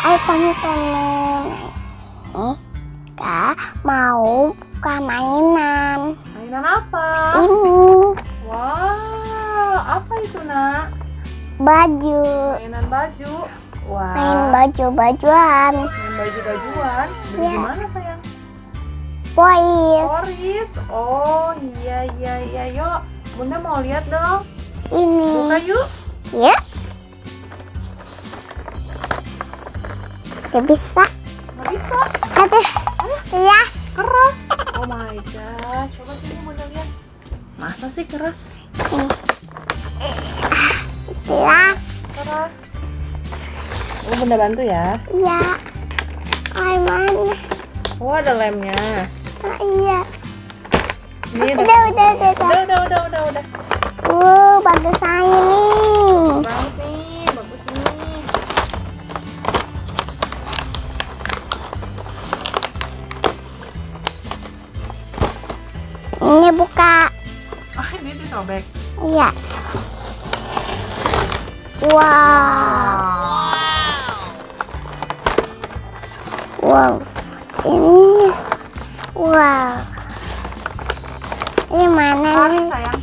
Ayo teman-teman, kita mau buka mainan. Mainan apa? Ini Wow, apa itu nak? baju. Mainan baju. Wah. Main baju-bajuan. Main baju-bajuan. Beli Ya. di mana sayang? Boys. Toris. Oh iya. Yuk, Bunda mau lihat dong. Ini. Buka yuk. Ya. Gak bisa. Nggak bisa. Aduh. Keras. Keras. Oh my gosh. Coba sini Bunda lihat. Masa sih keras? Keras. Keras. Oh, Bunda bantu ya. Ya. Ay, mana? Oh, ada lemnya. Ah, iya. Ini Udah. Udah. Bagus saya nih. Bagus nih, bagus nih. Ini buka. Ah, ini disobek. Iya. Wow. Wow. Ini. Wow. Ini mana Tarik nih? sayang.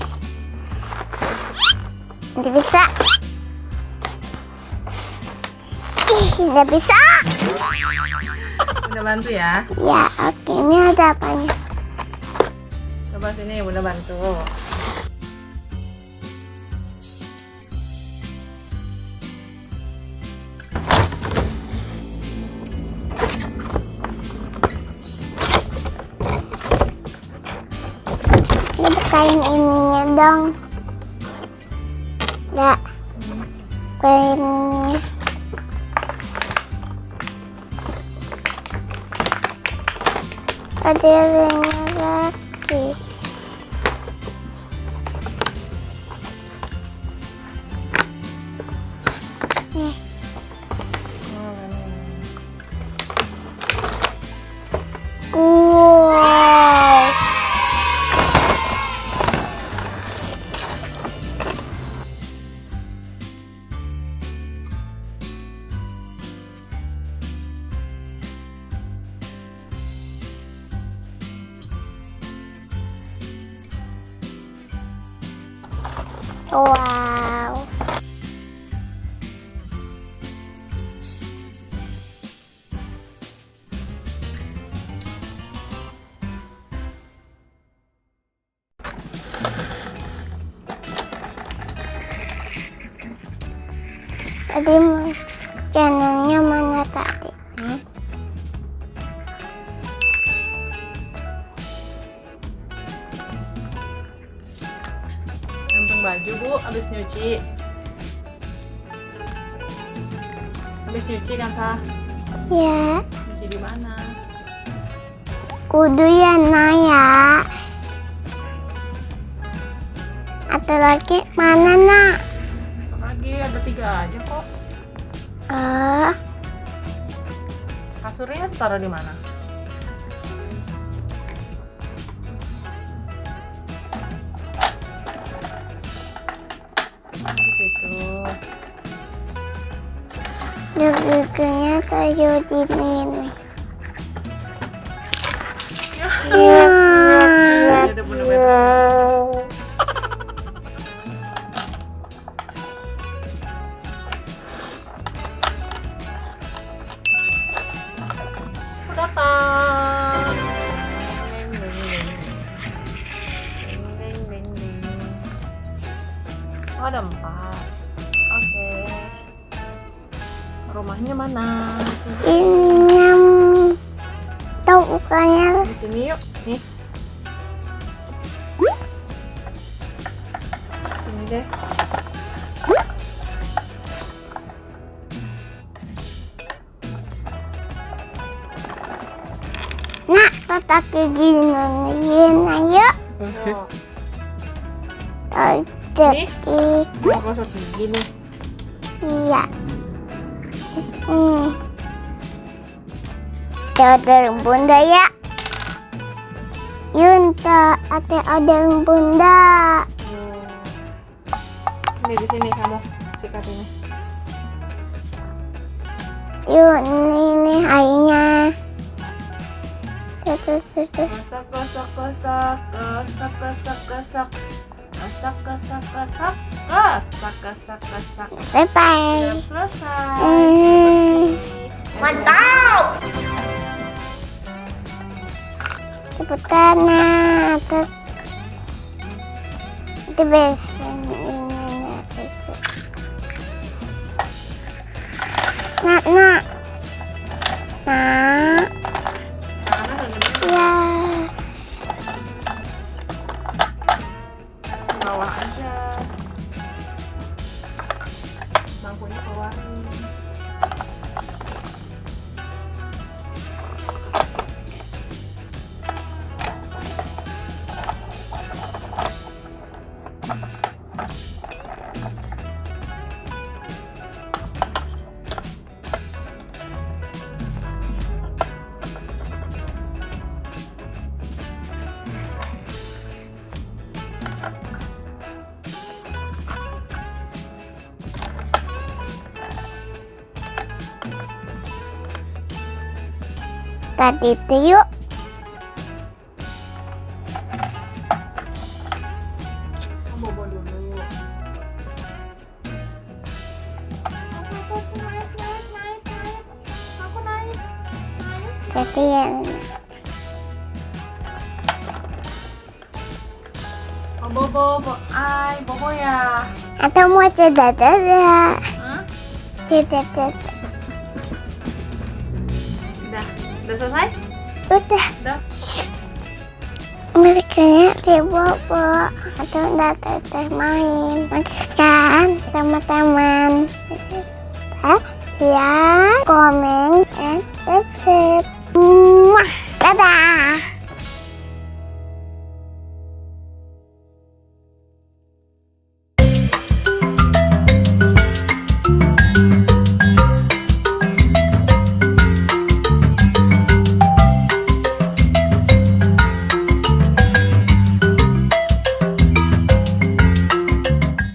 Tidak bisa. Tidak bisa. Bunda bantu ya. Ya, oke. Ini ada apanya? Coba sini Bunda bantu. Ini bukain ininya dong. Ya. Bukain ininya. Ada ringnya lagi. Nih. Wow. Wow. Tadi channelnya mana tadi? Gantung baju Bu, habis nyuci. Habis nyuci kan Sah? Ya, Nyuci di mana? kudu ya Naya. Atau lagi mana nak? Lagi ada 3 aja kok. Kasurnya taruh di mana? Di situ. Bukunya taruh di sini. Ya udah Bunda bantu. Datang. Oh, ada 4. Oke. Rumahnya mana? Ini tahu bukannya. Di sini yuk. Nih. Sini deh. Nak, tetap gini ayo. Yuk. Nih. Mau gosok gigi nih. Iya. Ada bunda ya. Yunta, ada bunda. Ini di sini kamu sikat ini. Yuk, ini airnya. Tuh. Gosok, gosok, gosok, gosok, gosok, gosok, gosok, gosok, gosok, gosok, gosok, gosok. Bye-bye. Sudah selesai. Sudah bersih. Mantap. Cepetan, nah. Terus itu biasa ini. Nak. Tangannya kayak gini. Ya. Ke bawah aja. Bangkunya bawahin. Tadi itu yuk. Bobo dulu. Aku naik. Aku naik. Jadi yang Oh, Bobo ya. atau mau cedera. Hah? Cedera. Udah selesai? Udah. Udah. Mereka di bobo atau udah teteh main makan sama teman. Ya, komen.